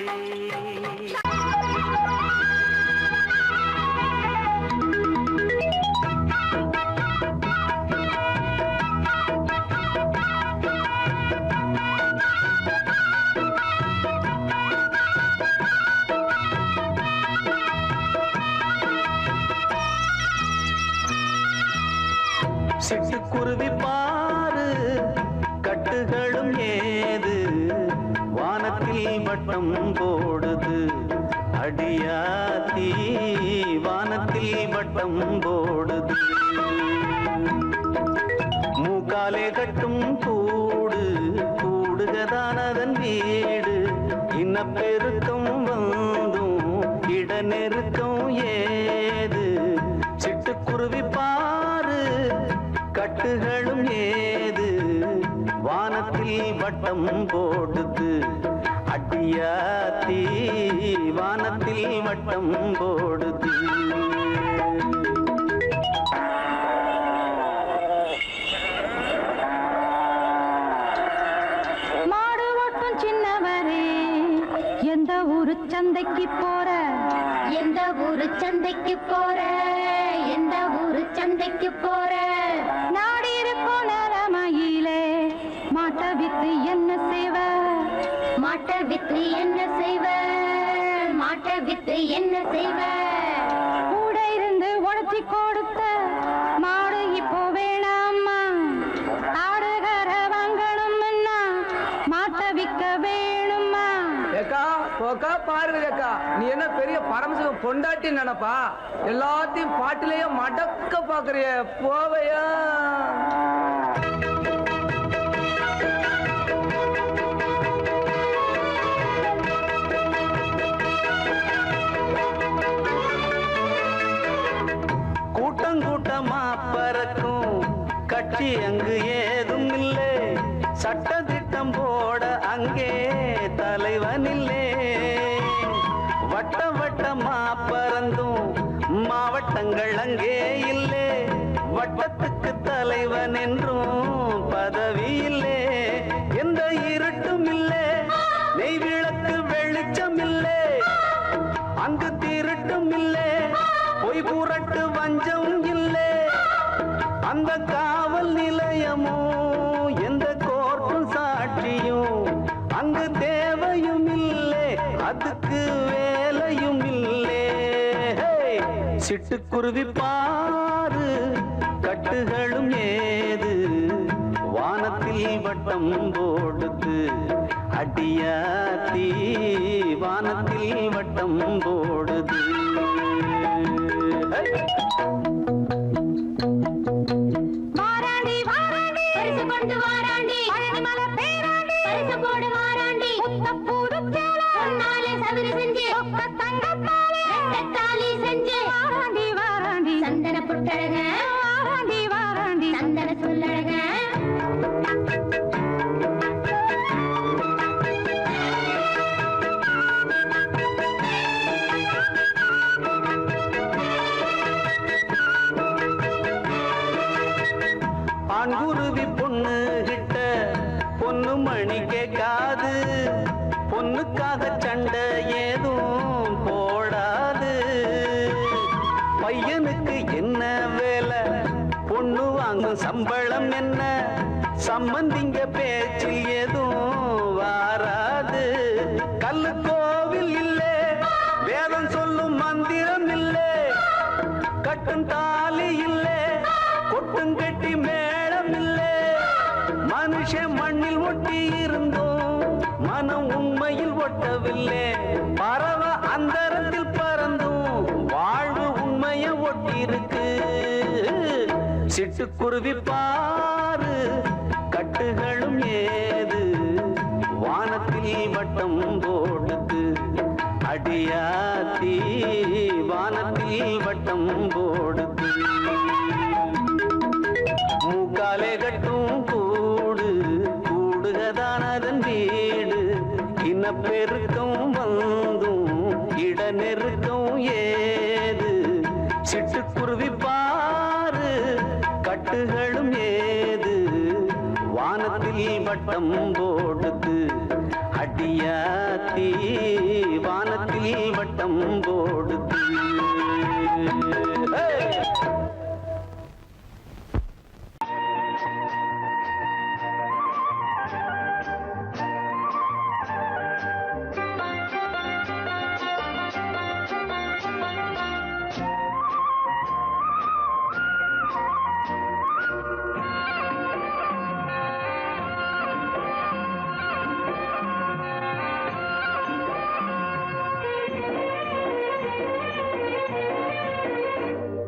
சிட்டுக்குருவி பாரு கட்டுகளும் ஏது வானத்தில் வட்டம் போடுது அடியாத்தி வானத்தில் வட்டம் போடுது. மூக்காலே கட்டும் கூடு கூடுகதானதன் வீடு இன்னப்பெருக்கம் வந்தும் இட நெருக்கம் ஏது. சிட்டுக்குருவி பாரு கட்டுகளும் ஏது வானத்தில் வட்டம் போடுது அடியாத்தி வானத்தில் வட்டம் போடுது. மாடு ஓட்டும் சின்னவரே எந்த ஊரு சந்தைக்கு போற எந்த ஊரு சந்தைக்கு போற எந்த ஊரு சந்தைக்கு போற நாடி இருக்கும் நிலமையிலே மாட்ட வித்து என்ன செய்வ மாட்ட வித்து என்ன செய்வ மாட்ட வித்து என்ன செய்வ கூட இருந்து உடச்சி கொடுத்த மாடு இப்போ வேணாமா ஆடுகர வாங்கணும்னா மாட்ட விற்க வேணுமா. ஏக்கா போக்கா பாருங்க ஏக்கா, நீ என்ன பெரிய பரமசிவம் பொண்டாட்டி நினைப்பா? எல்லாத்தையும் பாட்டிலேயே மடக்க பாக்குறிய போவையா? கூட்டம் கூட்டமா பறக்கும் கட்சி அங்கு ஏதும் இல்லை. சட்டதிட்டம் போட அங்கே தலைவன் இல்லை. வட்ட வட்டமா பறந்தும் மாவட்டங்கள் அங்கே இல்லை. வட்டத்துக்கு தலைவன் என்றும் பதவி இல்லை. எந்த இருட்டும் இல்லை நெய் விளக்கு வெளிச்சம் இல்லை. அங்கு திருட்டும் இல்லை பொய் புரட்டு வஞ்சம் இல்லை. அந்த காவல் நிலையமும் எந்த கோர்ட்டும் சாட்சியும் அங்கு தேவையும் இல்லை அதுக்கு வேலையும் இல்லை. சிட்டுக்குருவி பாரு கட்டுகளும் ஏது வானத்தில் வட்டம் போடுது அடியாத்தி வானத்தில் வட்டம் போடுது. வாராண்டி வாராண்டி பரிசு கொண்டு வாராண்டி பழனிமலை பேராண்டி பரிசு போடு வாராண்டி முத்தப்பூடு சேல பொன்னாலே சவிரி செஞ்சு ஒக்க தங்கத்தாலே ரெட்டத்தாலி செஞ்சு வாராண்டி வாராண்டி சந்தன புட்டழக வாராண்டி வாராண்டி சந்தன சொல்லழக. ஆண்குருவி பொண்ணு கிட்ட பொண்ணு மணி கேட்காது. பொண்ணுக்காக சண்டை ஏதும் போடாது. பையனுக்கு என்ன வேலை பொண்ணு வாங்கும் சம்பளம் என்ன. சம்பந்திங்க பேச்சில் எதுவும் வாராது. கல்லு கோவில் இல்லை வேதம் சொல்லும் மந்திரம் இல்லை. கட்டும் தாலி இல்லை கொட்டும் கட்டி மேளம் இல்லை. மனுஷன் மண்ணில் ஒட்டி இருந்தோம் மனம் உண்மையில் ஒட்டவில்லை. பறவை அந்தரத்தில் பறந்தும் வாழ்வு உண்மைய ஒட்டி இருக்கு. சிட்டுக்குருவி பாரு கட்டுகளும் ஏது வானத்தில் வட்டம் போடுது அடியாத்தி வானத்தில் வட்டம் போடுது. பெருக்கம் வந்தும் இட நெருக்கம் ஏது சிட்டுக்குருவி பாரு கட்டுகளும் ஏது வானத்தில் வட்டம் போடுது அடியாத்தி வானத்தில் வட்டம் போடுது.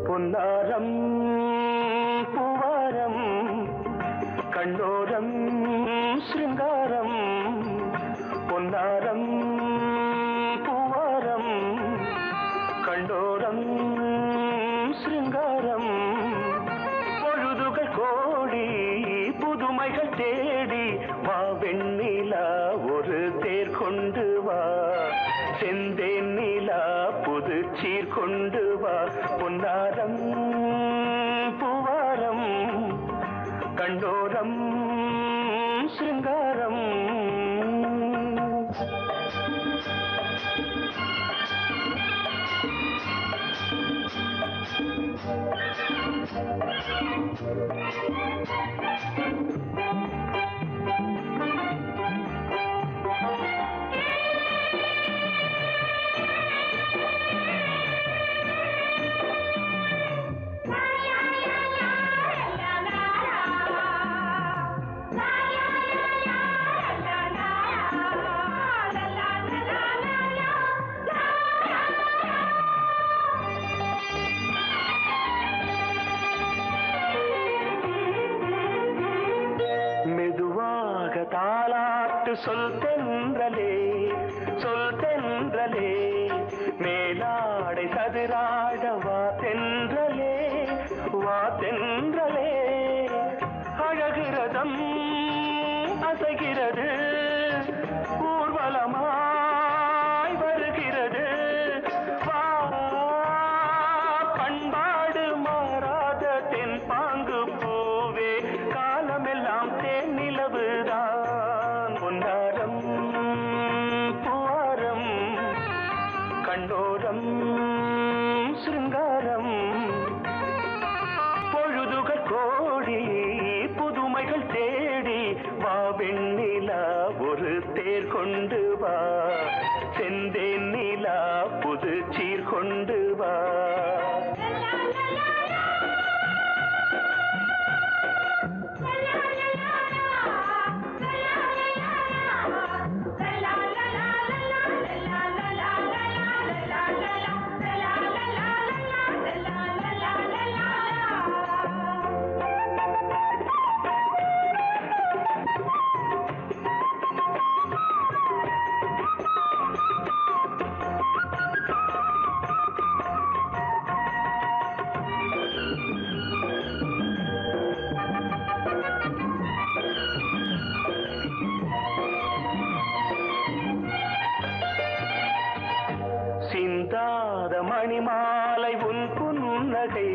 பொன்னாரம் பூவாரம் கண்டோரம் சிருங்காரம் பொன்னாரம் பூவாரம் கண்டோரம் சிருங்காரம் பொழுதுகள் கோடி புதுமைகள் தேடி வா வெண்ணிலா ஒரு தேர் கொண்டு வா செந்தேன் நிலா புது சீர் கொண்டு வா பொன்னாரம் பூவாரம் கண்டோரம் சிருங்காரம். தாலாட்டு சொல் தென்றலே மேலாடை சதுராட வா தென்றலே அழகிறதம் அசைகிறது ஊர்வலமாய் வருகிறது வா பண்பாடு மாறாத தென் பாங்கு பூவே காலமெல்லாம் தேன் நிலவுதான் பொன்னாரம் பூவாரம் கண்டோரம் சிருங்காரம் பொழுதுகள் கோடி புதுமைகள் தேடி வா வெண்ணிலா ஒரு தேர் கொண்டு வா செந்தேன் நிலா புது சீர் கொண்டு வா. சிந்தாத மணிமாலை உன் புன்னகை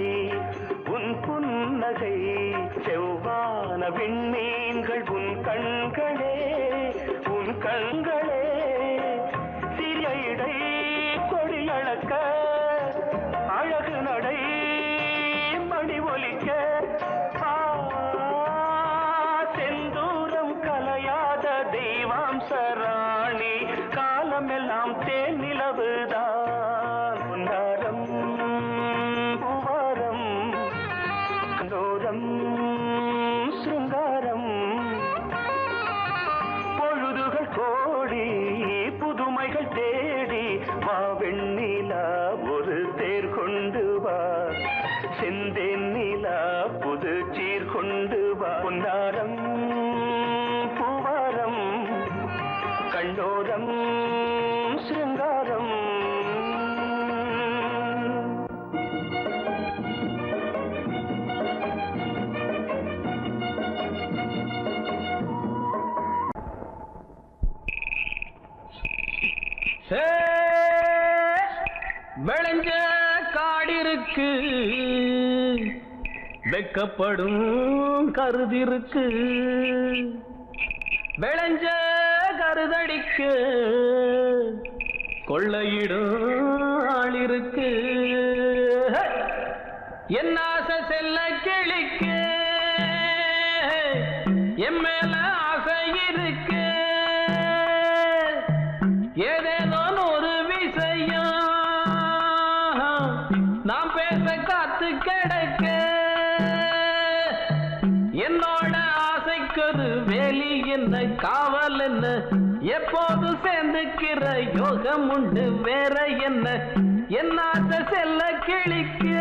செவ்வான விண்மீன்கள் உன் கண்களே சிறிய இடை கொடியளக்க அழகு நடை மணி ஒலிக்க செந்தூரம் கலையாத தெய்வாம்சராணி காலமெல்லாம் தேன் நிலவுதான் பொன்னாரம் பூவாரம் கண்டோரம் சிருங்காரம் பொழுதுகள் கோடி புதுமைகள் தேடி வா வெண்ணிலா ஒரு தேர் கொண்டு வா செந்தேன் நிலா புது சீர் கொண்டு வா பொன்னாரம் பூவாரம் கண்டோரம் சிருங்காரம். விளைஞ்ச காடிருக்கு வெக்கப்படும் கருதிருக்கு விளைஞ்ச கருதடிக்கு கொள்ளையிடும் ஆளிருக்கு என் ஆசை செல்ல கிளிக்கு என் மேல ஆசை இருக்கு ஏதேதோ ஒரு விஷயம் நாம் பேச காத்து கிடக்க என்னோட ஆசைக்கொரு வேலி என்ன காவல் என்ன எப்போது சேர்ந்துக்கிற யோகம் உண்டு வேற என்ன என் ஆசை செல்ல கிளிக்கு